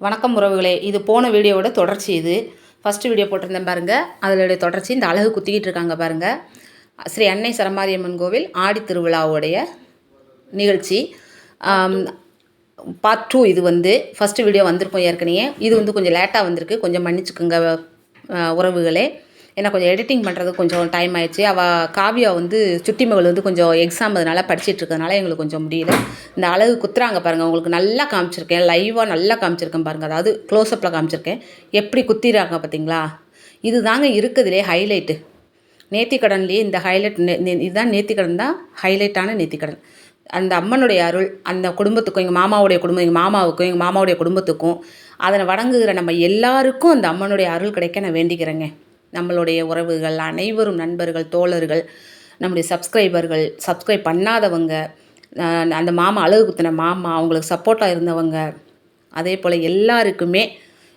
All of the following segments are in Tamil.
வணக்கம் உறவுகளே, இது போன வீடியோவோட தொடர்ச்சி. இது ஃபஸ்ட்டு வீடியோ போட்டிருந்தேன் பாருங்கள், அதனுடைய தொடர்ச்சி. இந்த அழகு குத்திக்கிட்டு இருக்காங்க பாருங்கள். ஸ்ரீ அன்னை சரமாரியம்மன் கோவில் ஆடி திருவிழாவுடைய நிகழ்ச்சி பார்ட் 2. இது ஃபஸ்ட்டு வீடியோ வந்திருக்கும் ஏற்கனவே. இது கொஞ்சம் லேட்டாக வந்திருக்கு, கொஞ்சம் மன்னிச்சுக்குங்க உறவுகளே. ஏன்னா கொஞ்சம் எடிட்டிங் பண்ணுறது கொஞ்சம் டைம் ஆயிடுச்சு. காவியா சுட்டி மகள் கொஞ்சம் எக்ஸாம் அதனால படிச்சுட்டு இருக்கிறதுனால எங்களுக்கு கொஞ்சம் முடியல. இந்த அழகு குத்துறாங்க பாருங்கள், உங்களுக்கு நல்லா காமிச்சிருக்கேன், லைவாக நல்லா காமிச்சிருக்கேன் பாருங்கள். அதாவது க்ளோஸ்அப்பில் காமிச்சிருக்கேன், எப்படி குத்திடுறாங்க பார்த்தீங்களா. இது தாங்க இருக்குதுலே ஹைலைட்டு. நேர்த்திக்கடன்லேயே இந்த ஹைலைட் இதுதான் நேர்த்திக்கடன் தான் ஹைலைட்டான நேர்த்திக்கடன். அந்த அம்மனுடைய அருள் அந்த குடும்பத்துக்கும், எங்கள் மாமாவுடைய குடும்பம், எங்கள் மாமாவுக்கும் எங்கள் மாமாவுடைய குடும்பத்துக்கும் அதனை வணங்குகிற நம்ம எல்லாருக்கும் அந்த அம்மனுடைய அருள் கிடைக்க நான் வேண்டிக்கிறேங்க. நம்மளுடைய உறவுகள் அனைவரும், நண்பர்கள், தோழர்கள், நம்முடைய சப்ஸ்கிரைபர்கள், சப்ஸ்கிரைப் பண்ணாதவங்க, அந்த மாமா அழகு குத்தின மாமா அவங்களுக்கு சப்போர்ட்டாக இருந்தவங்க, அதே போல் எல்லாருக்குமே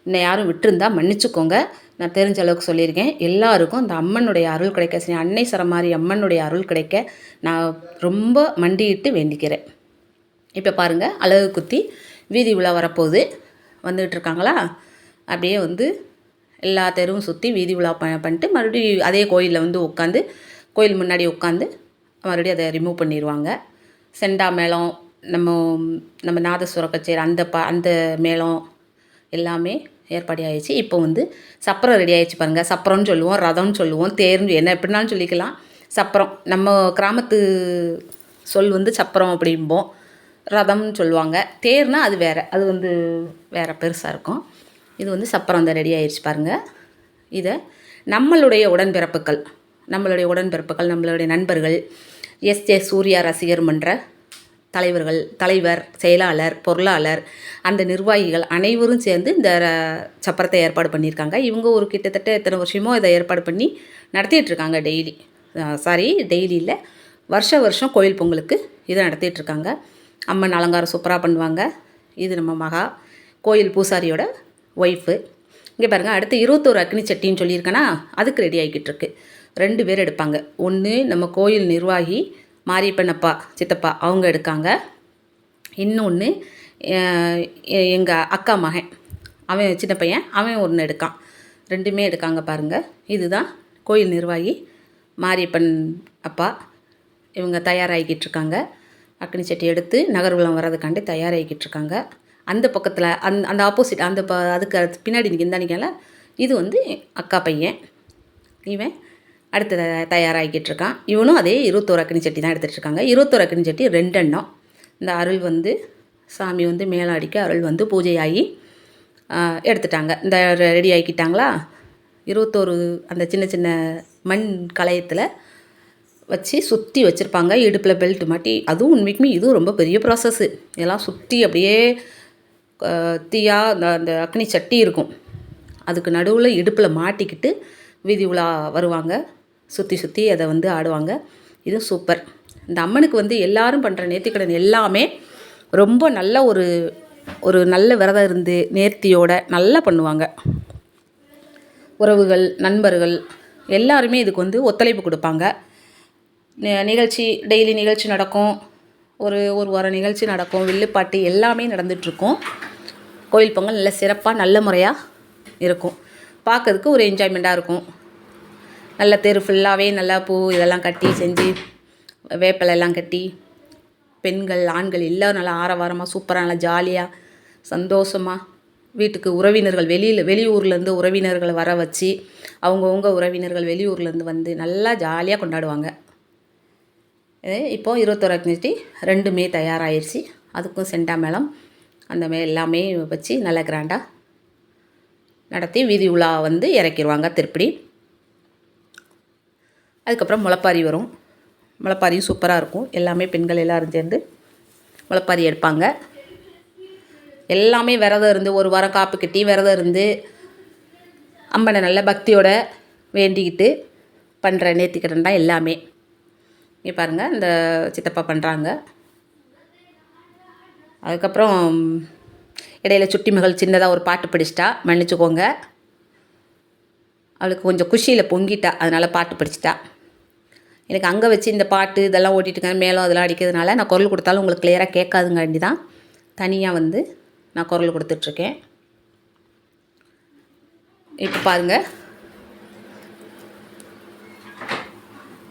இன்னும் யாரும் விட்டுருந்தா மன்னிச்சுக்கோங்க. நான் தெரிஞ்ச அளவுக்கு சொல்லியிருக்கேன். எல்லாருக்கும் அந்த அம்மனுடைய அருள் கிடைக்க, ஸ்ரீ அன்னை சரமாரி அம்மனுடைய அருள் கிடைக்க நான் ரொம்ப மண்டியிட்டு வேண்டிக்கிறேன். இப்போ பாருங்கள், அழகு குத்தி வீதி உலா வரப்போகுது. வந்துக்கிட்டு இருக்காங்களா, அப்படியே எல்லா தெருவும் சுற்றி வீதி உலா பண்ணிட்டு மறுபடியும் அதே கோயிலில் உட்காந்து, கோயில் முன்னாடி உட்காந்து மறுபடியும் அதை ரிமூவ் பண்ணிடுவாங்க. செண்டா மேளம், நம்ம நாதஸ்வர கச்சேரி, அந்த மேளம் எல்லாமே ஏற்பாடு ஆகிடுச்சு. இப்போ சப்பரம் ரெடி ஆகிடுச்சு பாருங்கள். சப்பரம்னு சொல்லுவோம், ரதம்னு சொல்லுவோம், தேர்னு என்ன எப்படினாலும் சொல்லிக்கலாம். சப்பரம் நம்ம கிராமத்து சொல் சப்பரம் அப்படிம்போம், ரதம்னு சொல்லுவாங்க. தேர்னால் அது வேறு, அது வேறு பெருசாக இருக்கும். இது சப்பரம் ரெடி ஆகிடுச்சு பாருங்கள். இதை நம்மளுடைய உடன்பிறப்புகள், நம்மளுடைய நண்பர்கள், எஸ்ஜே சூர்யா ரசிகர் மன்ற தலைவர், செயலாளர், பொருளாளர், அந்த நிர்வாகிகள் அனைவரும் சேர்ந்து இந்த சப்பரத்தை ஏற்பாடு பண்ணியிருக்காங்க. இவங்க ஒரு கிட்டத்தட்ட எத்தனை வருஷமோ இதை ஏற்பாடு பண்ணி நடத்திட்டுருக்காங்க. டெய்லி இல்லை, வருஷம் கோயில் பொங்கலுக்கு இதை நடத்திட்டுருக்காங்க. அம்மன் அலங்காரம் சூப்பராக பண்ணுவாங்க. இது நம்ம மகா கோயில் பூசாரியோட ஒய்ஃபு. இங்கே பாருங்கள், அடுத்து 21 அக்னி சட்டின்னு சொல்லியிருக்கேன்னா அதுக்கு ரெடி ஆகிக்கிட்டு இருக்கு. 2 பேர் எடுப்பாங்க. ஒன்று நம்ம கோயில் நிர்வாகி மாரியப்பனப்பா சித்தப்பா அவங்க எடுக்காங்க. இன்னொன்று எங்கள் அக்கா மகன், அவன் சின்ன பையன், அவன் ஒன்று எடுக்கான். 2மே எடுக்காங்க பாருங்கள். இதுதான் கோயில் நிர்வாகி மாரியப்பன் அப்பா. இவங்க தயாராகிக்கிட்டு இருக்காங்க. அக்னி சட்டி எடுத்து நகர்வலம் வர்றதுக்காண்டி தயாராகிக்கிட்டு இருக்காங்க. அந்த பக்கத்தில் அந்த ஆப்போசிட் அதுக்கு பின்னாடி நிற்கல, இது அக்கா பையன். இவன் அடுத்து தயாராகிக்கிட்டு இருக்கான். இவனும் அதே 21 அக்னி சட்டி தான் எடுத்துகிட்டு இருக்காங்க. 21 அக்னி சட்டி 2 எண்ணம். இந்த அருள் சாமி மேளம் அடிக்க அருள் பூஜையாகி எடுத்துட்டாங்க. இந்த ரெடி ஆகிக்கிட்டாங்களா. 21 அந்த சின்ன சின்ன மண் கலையத்தில் வச்சு சுற்றி வச்சுருப்பாங்க. இடுப்பில் பெல்ட் மாட்டி. அதுவும் உண்மைக்குமே இதுவும் ரொம்ப பெரிய ப்ராசஸ்ஸு. இதெல்லாம் சுற்றி அப்படியே அந்த அக்னி சட்டி இருக்கும், அதுக்கு நடுவில் இடுப்பில் மாட்டிக்கிட்டு வீதி உலா வருவாங்க. சுற்றி அதை ஆடுவாங்க. இது சூப்பர். இந்த அம்மனுக்கு எல்லாரும் பண்ணுற நேர்த்திக்கடன் எல்லாமே ரொம்ப நல்ல ஒரு நல்ல விரதம் இருந்து நேர்த்தியோட நல்லா பண்ணுவாங்க. உறவுகள், நண்பர்கள் எல்லாருமே இதுக்கு ஒத்துழைப்பு கொடுப்பாங்க. நிகழ்ச்சி டெய்லி நிகழ்ச்சி நடக்கும். ஒரு வாரம் நிகழ்ச்சி நடக்கும். வில்லுப்பாட்டு எல்லாமே நடந்துகிட்ருக்கும். கோயில் பொங்கல் நல்ல சிறப்பாக நல்ல முறையாக இருக்கும். பார்க்கறதுக்கு ஒரு என்ஜாய்மெண்ட்டாக இருக்கும். நல்ல தெரு ஃபுல்லாகவே நல்லா பூ இதெல்லாம் கட்டி செஞ்சு, வேப்பிலெல்லாம் கட்டி, பெண்கள் ஆண்கள் எல்லோரும் நல்லா ஆரவாரமாக சூப்பராக நல்லா ஜாலியாக சந்தோஷமாக வீட்டுக்கு உறவினர்கள் வெளியூர்லேருந்து உறவினர்களை வர வச்சு, அவங்கவுங்க உறவினர்கள் வெளியூர்லேருந்து நல்லா ஜாலியாக கொண்டாடுவாங்க. இப்போது 21 அக்னி சட்டி 2மே தயாராகிடுச்சு. அதுக்கும் செண்டா மேளம் அந்த எல்லாமே வச்சு நல்லா கிராண்டாக நடத்தி வீதி உலா இறக்கிடுவாங்க திருப்படி. அதுக்கப்புறம் முளைப்பாரி வரும். முளைப்பாரியும் சூப்பராக இருக்கும். எல்லாமே பெண்கள் எல்லோரும் சேர்ந்து முளைப்பாரி எடுப்பாங்க. எல்லாமே விரதம் இருந்து ஒரு வாரம் காப்பு கட்டி விரதம் இருந்து அம்மனை நல்ல பக்தியோட வேண்டிக்கிட்டு பண்ணுற நேர்த்திக்கடன் தான் எல்லாமே. இங்கே பாருங்கள், இந்த சித்தப்பா பண்ணுறாங்க. அதுக்கப்புறம் இடையில சுட்டி மகள் சின்னதாக ஒரு பாட்டு படிச்சிட்டா, மன்னிச்சுக்கோங்க. அவளுக்கு கொஞ்சம் குஷியில் பொங்கிட்டா, அதனால் பாட்டு படிச்சிட்டா. எனக்கு அங்கே வச்சு இந்த பாட்டு இதெல்லாம் ஓட்டிகிட்டுருக்கேன், மேலும் அதெல்லாம் அடிக்கிறதுனால நான் குரல் கொடுத்தாலும் உங்களுக்கு கிளியராக கேட்காதுங்காண்டி தான் தனியாக நான் குரல் கொடுத்துட்ருக்கேன். இப்போ பாருங்கள்,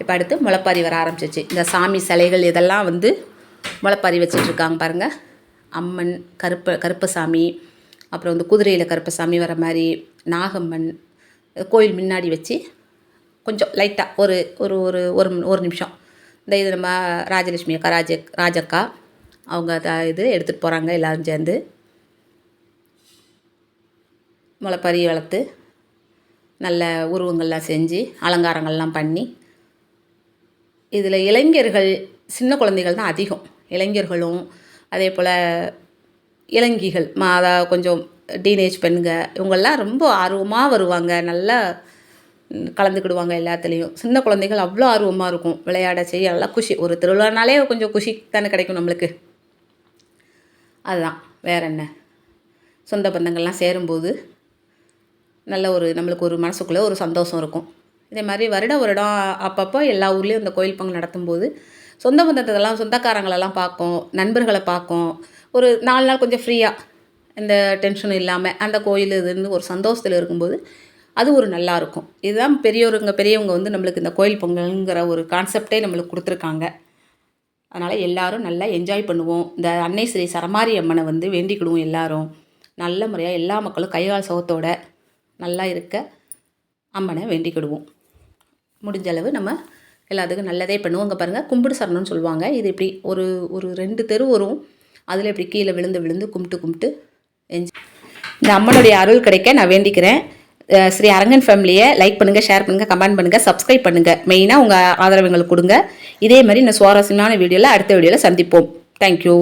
இப்போ அடுத்து முளைப்பாரி வர ஆரம்பிச்சிச்சு. இந்த சாமி சிலைகள் இதெல்லாம் வந்து முளைப்பாரி வச்சிட்ருக்காங்க பாருங்கள். அம்மன், கருப்பசாமி, அப்புறம் வந்து குதிரையில் கருப்பசாமி வர மாதிரி, நாகம்மன் கோயில் முன்னாடி வச்சு கொஞ்சம் லைட்டாக ஒரு ஒரு ஒரு ஒரு ஒரு நிமிஷம் இந்த இது நம்ம ராஜலட்சுமி அக்கா, ராஜக்கா அவங்க இது எடுத்துகிட்டு போகிறாங்க. எல்லோரும் சேர்ந்து முளைப்பாரி வளர்த்து நல்ல உருவங்கள்லாம் செஞ்சு அலங்காரங்கள்லாம் பண்ணி, இதில் இளைஞர்கள் சின்ன குழந்தைகள் தான் அதிகம். இளைஞர்களும் அதே போல் இளங்கிகள் அதாவது கொஞ்சம் டீனேஜ் பெண்ணுங்க இவங்கெல்லாம் ரொம்ப ஆர்வமாக வருவாங்க. நல்லா கலந்துக்கிடுவாங்க எல்லாத்துலேயும். சின்ன குழந்தைகள் அவ்வளோ ஆர்வமாக இருக்கும், விளையாட செய்ய நல்லா குஷி. ஒரு திருவிழானாலே கொஞ்சம் குஷி தானே கிடைக்கும் நம்மளுக்கு. அதுதான், வேற என்ன. சொந்த பந்தங்கள்லாம் சேரும்போது நல்ல ஒரு நம்மளுக்கு ஒரு மனசுக்குள்ளே ஒரு சந்தோஷம் இருக்கும். இதே மாதிரி வருடம் அப்பப்போ எல்லா ஊர்லேயும் இந்த கோயில் பொங்கல் நடத்தும்போது சொந்த பந்தத்தெல்லாம் சொந்தக்காரங்களெல்லாம் பார்க்கும், நண்பர்களை பார்க்கும். ஒரு 4 நாள் கொஞ்சம் ஃப்ரீயாக எந்த டென்ஷனும் இல்லாமல் அந்த கோயில் இதுன்னு ஒரு சந்தோஷத்தில் இருக்கும்போது அது ஒரு நல்லாயிருக்கும். இதுதான் பெரியவங்க வந்து நம்மளுக்கு இந்த கோயில் பொங்கலுங்கிற ஒரு கான்செப்டே நம்மளுக்கு கொடுத்துருக்காங்க. அதனால் எல்லோரும் நல்லா என்ஜாய் பண்ணுவோம். இந்த அன்னை ஸ்ரீ சரமாரி அம்மனை வந்து வேண்டிக்கிடுவோம். எல்லோரும் நல்ல முறையாக எல்லா மக்களும் கைகால் சுகத்தோட நல்லா இருக்க அம்மனை வேண்டிக்கிடுவோம். முடிஞ்ச அளவு நம்ம எல்லாத்துக்கும் நல்லதே பண்ணுவோம். இங்கே பாருங்கள், கும்பிடு சரணம்னு சொல்லுவாங்க. இது இப்படி ஒரு ஒரு 2 தெரு வரும். அதில் இப்படி கீழே விழுந்து கும்பிட்டு இந்த அம்மனுடைய அருள் கிடைக்க நான் வேண்டிக்கிறேன். ஸ்ரீ அரங்கன் ஃபேமிலியை லைக் பண்ணுங்கள், ஷேர் பண்ணுங்கள், கமெண்ட் பண்ணுங்கள், சப்ஸ்கிரைப் பண்ணுங்கள். மெயினாக உங்கள் ஆதரவு எங்களுக்கு கொடுங்க. இதே மாதிரி இன்னும் சுவாரஸ்யமான வீடியோவில் அடுத்த வீடியோவில் சந்திப்போம். தேங்க்யூ.